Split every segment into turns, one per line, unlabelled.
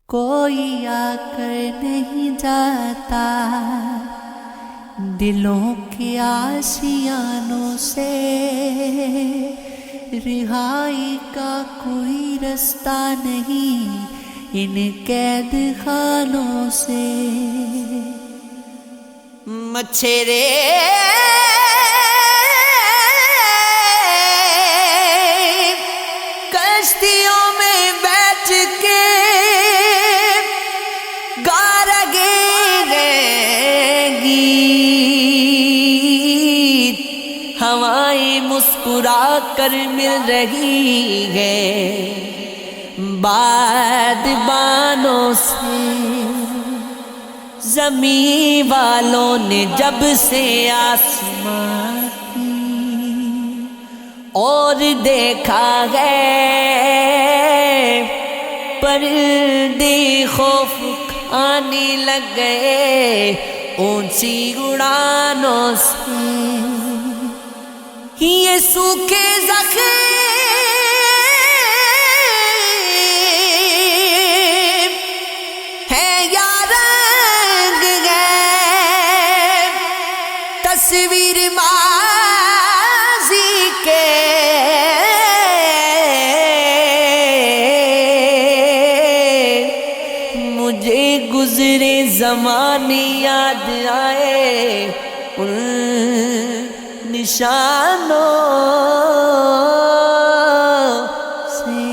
کوئی آ کر نہیں جاتا دلوں کے آشیانوں سے، رہائی کا کوئی رستہ نہیں ان قید خانوں سے۔ مچھرے کشتیوں میں بیٹھ کے گا رہے گی، ہوائیں مسکرا کر مل رہی ہے بادبانوں سے۔ زمین والوں نے جب سے آسمان کی اور دیکھا ہے، پرندے خوف کھانے لگ گئے اونچی اڑانوں سے۔ یہ سوکھے زخم ہے یا رنگ ہے، تصویر ماضی کے مجھے گزرے زمانے یاد آئے ان نشانوں سے۔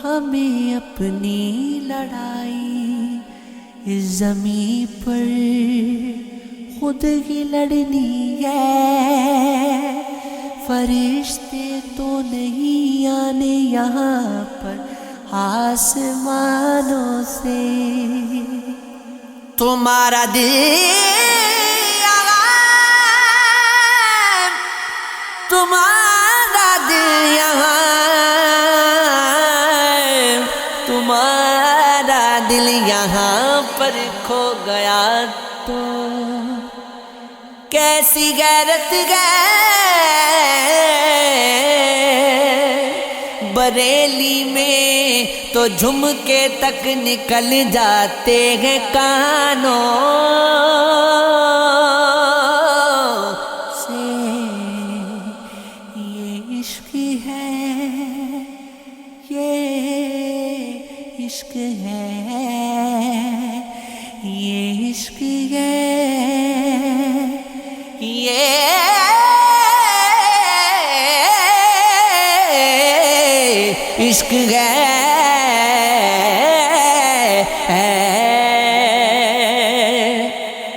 ہمیں اپنی لڑائی اس زمین پر خود ہی لڑنی ہے، فرشتے تو نہیں آنے یہاں پر آسمانوں سے۔ تمہارا دل تمہارا دل یہاں، تمہارا دل یہاں پر کھو گیا تو کیسی غیرت ہے بریلی میں تو جھمکے تک نکل جاتے ہیں کانوں سے۔ یہ عشق ہے، یہ عشق ہے، یہ عشق ہے، یہ عشق ہے۔